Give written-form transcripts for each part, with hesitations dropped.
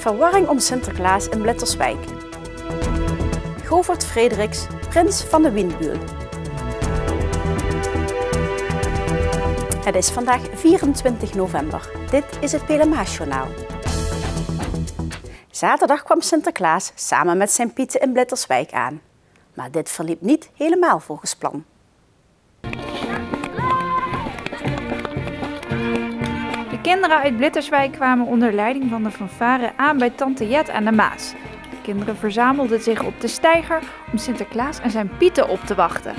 Verwarring om Sinterklaas in Blitterswijk. Govert Frederiks, prins van de Wienbuul. Het is vandaag 24 november. Dit is het PLMH-journaal. Zaterdag kwam Sinterklaas samen met zijn Pieten in Blitterswijk aan. Maar dit verliep niet helemaal volgens plan. De kinderen uit Blitterswijk kwamen onder leiding van de fanfare aan bij tante Jet aan de Maas. De kinderen verzamelden zich op de steiger om Sinterklaas en zijn Pieten op te wachten.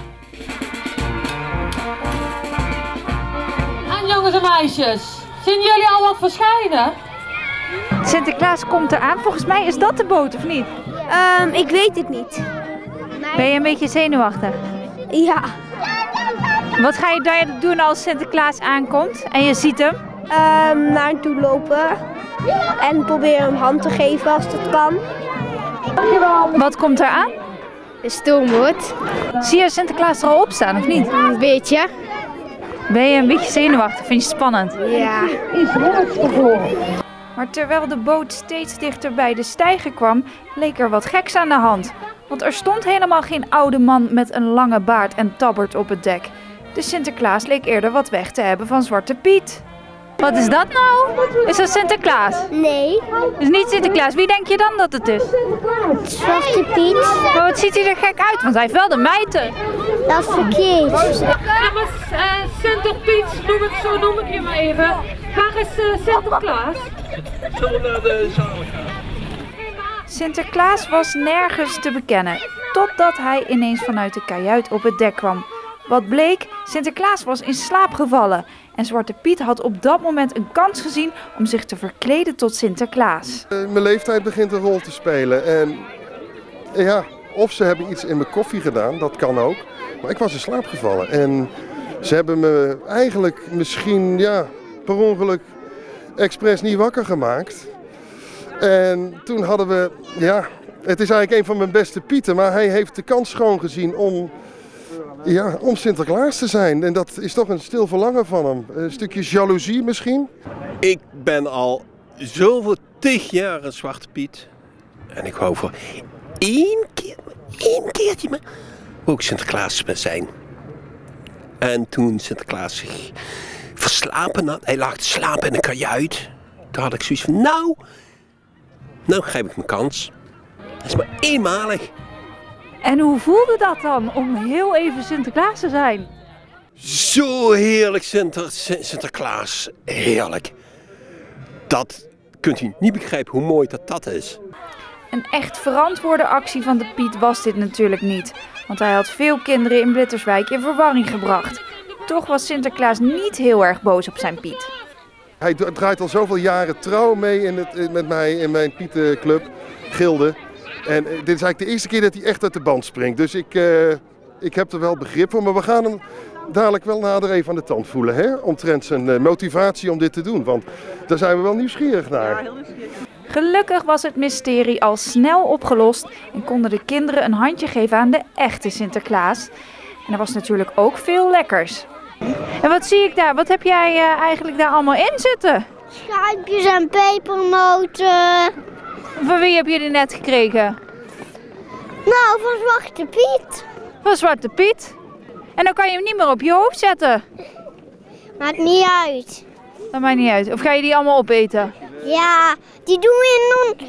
En jongens en meisjes, zien jullie al wat verschijnen? Sinterklaas komt eraan. Volgens mij is dat de boot, of niet? Ik weet het niet. Ben je een beetje zenuwachtig? Ja. Wat ga je daar doen als Sinterklaas aankomt en je ziet hem? Naar hem toe lopen en proberen hem hand te geven als dat kan. Wat komt er aan? De stoomboot. Zie je Sinterklaas er al op staan, of niet? Een beetje. Ben je een beetje zenuwachtig? Vind je het spannend? Ja. Maar terwijl de boot steeds dichter bij de steiger kwam, leek er wat geks aan de hand. Want er stond helemaal geen oude man met een lange baard en tabbert op het dek. De Sinterklaas leek eerder wat weg te hebben van Zwarte Piet. Wat is dat nou? Is dat Sinterklaas? Nee. Het is niet Sinterklaas. Wie denk je dan dat het is? Zwarte Piet. Maar wat ziet hij er gek uit? Want hij heeft wel de mijten. Dat is verkeerd. Ja, maar Sinterpiet, noem ik je maar even. Waar is Sinterklaas? Sinterklaas was nergens te bekennen, totdat hij ineens vanuit de kajuit op het dek kwam. Wat bleek, Sinterklaas was in slaap gevallen en Zwarte Piet had op dat moment een kans gezien om zich te verkleden tot Sinterklaas. Mijn leeftijd begint een rol te spelen en ja, of ze hebben iets in mijn koffie gedaan, dat kan ook. Maar ik was in slaap gevallen en ze hebben me eigenlijk misschien per ongeluk expres niet wakker gemaakt. En toen hadden we, het is eigenlijk een van mijn beste Pieten, maar hij heeft de kans gewoon gezien om Sinterklaas te zijn. En dat is toch een stil verlangen van hem. Een stukje jaloezie misschien. Ik ben al zoveel 10 jaar een Zwarte Piet. En ik wou voor één keertje maar ook Sinterklaas zijn. En toen Sinterklaas zich verslapen had, hij lag te slapen in een kajuit. Toen had ik zoiets van, nou grijp ik mijn kans. Dat is maar eenmalig. En hoe voelde dat dan om heel even Sinterklaas te zijn? Zo heerlijk Sinterklaas. Heerlijk. Dat kunt u niet begrijpen hoe mooi dat is. Een echt verantwoorde actie van de Piet was dit natuurlijk niet. Want hij had veel kinderen in Blitterswijk in verwarring gebracht. Toch was Sinterklaas niet heel erg boos op zijn Piet. Hij draait al zoveel jaren trouw mee met mij in mijn Pietenclub, Gilde. En dit is eigenlijk de eerste keer dat hij echt uit de band springt. Dus ik heb er wel begrip voor. Maar we gaan hem dadelijk wel nader even aan de tand voelen. Hè? Omtrent zijn motivatie om dit te doen. Want daar zijn we wel nieuwsgierig naar. Ja, heel nieuwsgierig. Gelukkig was het mysterie al snel opgelost en konden de kinderen een handje geven aan de echte Sinterklaas. En er was natuurlijk ook veel lekkers. En wat zie ik daar? Wat heb jij eigenlijk daar allemaal in zitten? Schuimpjes en pepernoten. Van wie heb je die net gekregen? Nou, van Zwarte Piet. Van Zwarte Piet. En dan kan je hem niet meer op je hoofd zetten. Maakt niet uit. Dat maakt niet uit. Of ga je die allemaal opeten? Ja, die doen we in.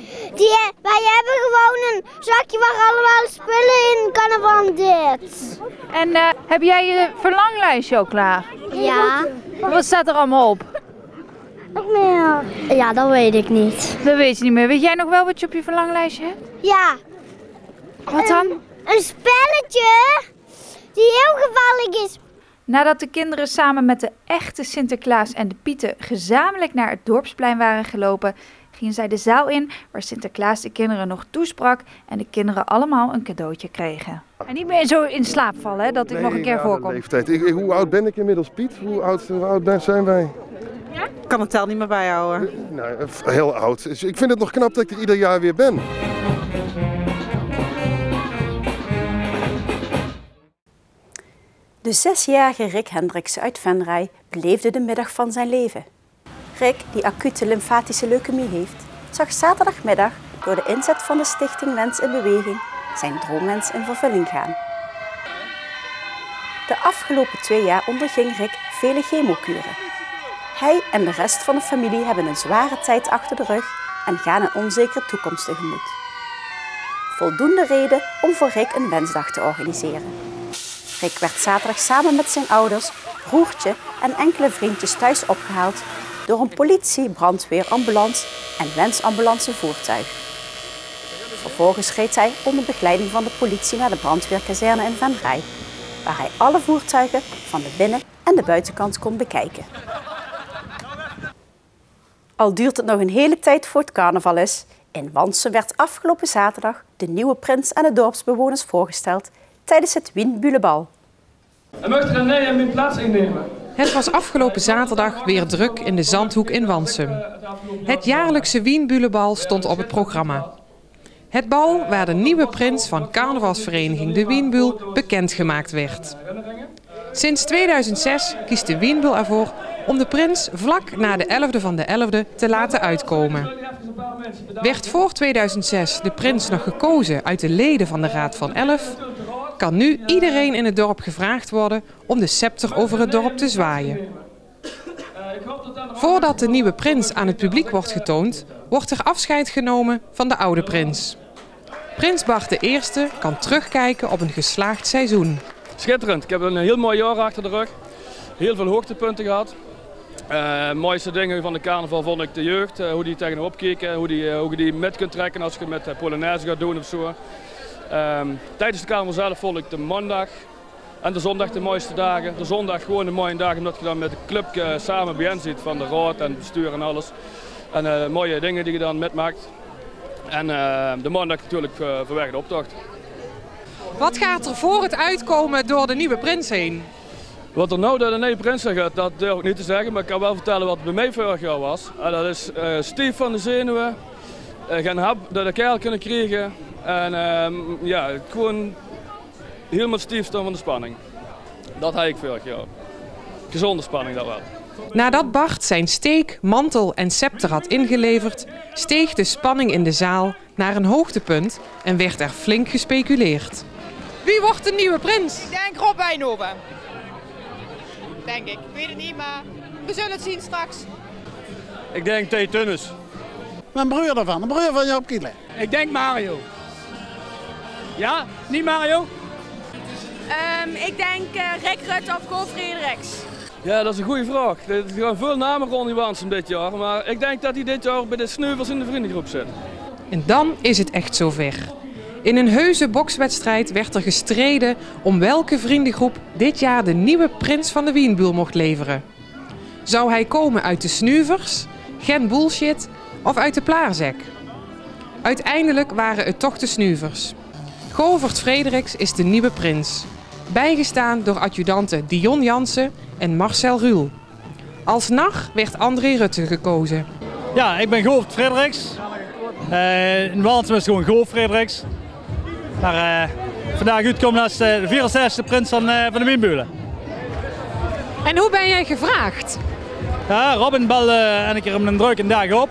Wij hebben gewoon een zakje waar allemaal spullen in kunnen van dit. En heb jij je verlanglijstje ook klaar? Ja. Wat staat er allemaal op? Nog meer. Ja, dat weet ik niet. Dat weet je niet meer. Weet jij nog wel wat je op je verlanglijstje hebt? Ja. Wat dan? Een spelletje die heel gevaarlijk is. Nadat de kinderen samen met de echte Sinterklaas en de Pieten gezamenlijk naar het dorpsplein waren gelopen, gingen zij de zaal in waar Sinterklaas de kinderen nog toesprak en de kinderen allemaal een cadeautje kregen. En niet meer zo in slaap vallen, hè, dat ik nog een keer voorkom. Hoe oud ben ik inmiddels, Piet? Hoe oud zijn wij? Ja? Ik kan het tel niet meer bijhouden. Nou, heel oud. Dus ik vind het nog knap dat ik er ieder jaar weer ben. De 6-jarige Rick Hendriksen uit Venray beleefde de middag van zijn leven. Rick, die acute lymfatische leukemie heeft, zag zaterdagmiddag door de inzet van de stichting Lens in Beweging zijn droomwens in vervulling gaan. De afgelopen 2 jaar onderging Rick vele chemokuren. Hij en de rest van de familie hebben een zware tijd achter de rug en gaan een onzekere toekomst tegemoet. Voldoende reden om voor Rick een wensdag te organiseren. Rick werd zaterdag samen met zijn ouders, broertje en enkele vriendjes thuis opgehaald door een politie, brandweer, ambulance en wensambulance-voertuig. Vervolgens reed hij onder begeleiding van de politie naar de brandweerkazerne in Venray, waar hij alle voertuigen van de binnen- en de buitenkant kon bekijken. Al duurt het nog een hele tijd voor het carnaval is, in Wansum werd afgelopen zaterdag de nieuwe prins aan de dorpsbewoners voorgesteld tijdens het Wienbulebal. En möchte René mijn plaats innemen? Het was afgelopen zaterdag weer druk in de Zandhoek in Wansum. Het jaarlijkse Wienbulebal stond op het programma. Het bal waar de nieuwe prins van carnavalsvereniging de Wienbul bekendgemaakt werd. Sinds 2006 kiest de Wienbul ervoor om de prins vlak na de 11e van de 11e te laten uitkomen. Werd voor 2006 de prins nog gekozen uit de leden van de Raad van 11, kan nu iedereen in het dorp gevraagd worden om de scepter over het dorp te zwaaien. Voordat de nieuwe prins aan het publiek wordt getoond, wordt er afscheid genomen van de oude prins. Prins Bart I kan terugkijken op een geslaagd seizoen. Schitterend. Ik heb een heel mooi jaar achter de rug. Heel veel hoogtepunten gehad. Mooiste dingen van de carnaval vond ik de jeugd. Hoe die tegenop keken, hoe je die met kunt trekken als je met Polonaise gaat doen of zo. Tijdens de carnaval zelf vond ik de maandag en de zondag de mooiste dagen. De zondag gewoon een mooie dag omdat je dan met de club samen bijeen ziet van de raad en het bestuur en alles. En mooie dingen die je dan metmaakt. En de maandag natuurlijk vanwege de optocht. Wat gaat er voor het uitkomen door de nieuwe prins heen? Wat er nou door de nieuwe prins gaat, dat durf ik niet te zeggen. Maar ik kan wel vertellen wat bij mij vorig jaar was. En dat is stief van de zenuwen. Geen hap door de kerel kunnen krijgen. En ja, gewoon helemaal stief staan van de spanning. Dat had ik vorig jaar. Gezonde spanning dat wel. Nadat Bart zijn steek, mantel en scepter had ingeleverd, steeg de spanning in de zaal naar een hoogtepunt en werd er flink gespeculeerd. Wie wordt de nieuwe prins? Ik denk Rob Wijnhoven. Denk ik. Ik weet het niet, maar we zullen het zien straks. Ik denk T. Tunnes. Mijn broer ervan, de broer van Joop Kiele. Ik denk Mario. Ja? Niet Mario? Ik denk Rick Rutte of Go Frederiks. Ja, dat is een goede vraag. Er gaan veel namen rond in Wansum dit jaar. Maar ik denk dat hij dit jaar bij de sneuvels in de vriendengroep zit. En dan is het echt zover. In een heuse bokswedstrijd werd er gestreden om welke vriendengroep dit jaar de nieuwe prins van de Wienbul mocht leveren. Zou hij komen uit de Snuvers, Gen Bullshit of uit de Plaarzek? Uiteindelijk waren het toch de Snuvers. Govert Frederiks is de nieuwe prins, bijgestaan door adjudanten Dion Jansen en Marcel Ruhl. Als NAR werd André Rutte gekozen. Ja, ik ben Govert Frederiks. In Wansum is het gewoon Govert Frederiks. Maar vandaag uitkomen als de 64e prins van de Wienbulen. En hoe ben jij gevraagd? Ja, Robin belde een keer om een drukke dag op.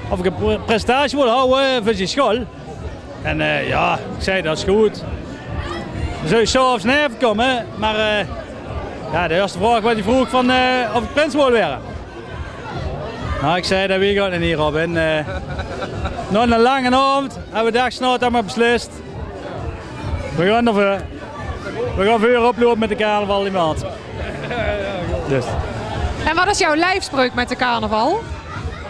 Of ik een presentatie wil houden voor zijn school. En ja, ik zei dat is goed. Dan zou je zo of snel even komen. Maar ja, de eerste vraag wat hij vroeg van of ik prins wil worden. Nou, ik zei dat weet ik ook niet, Robin. Nog een lange avond hebben we dagsnood allemaal beslist. We gaan ervoor. We gaan weer oplopen met de carnaval die maand. Dus. En wat is jouw lijfspreuk met de carnaval?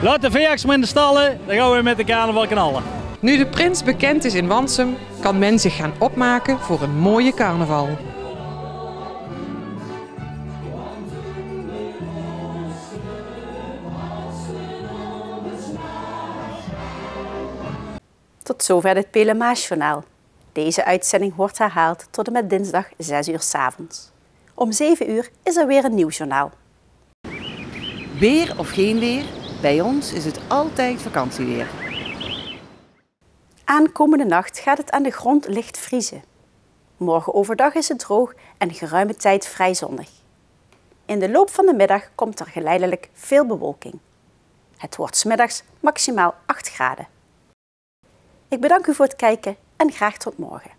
Laat de veeaks maar in de stallen, dan gaan we met de carnaval knallen. Nu de prins bekend is in Wansum, kan men zich gaan opmaken voor een mooie carnaval. Tot zover het Pelemaasjournaal. Deze uitzending wordt herhaald tot en met dinsdag 6 uur 's avonds. Om 7 uur is er weer een nieuw journaal. Weer of geen weer, bij ons is het altijd vakantieweer. Aankomende nacht gaat het aan de grond licht vriezen. Morgen overdag is het droog en geruime tijd vrij zonnig. In de loop van de middag komt er geleidelijk veel bewolking. Het wordt 's middags maximaal 8 graden. Ik bedank u voor het kijken en graag tot morgen.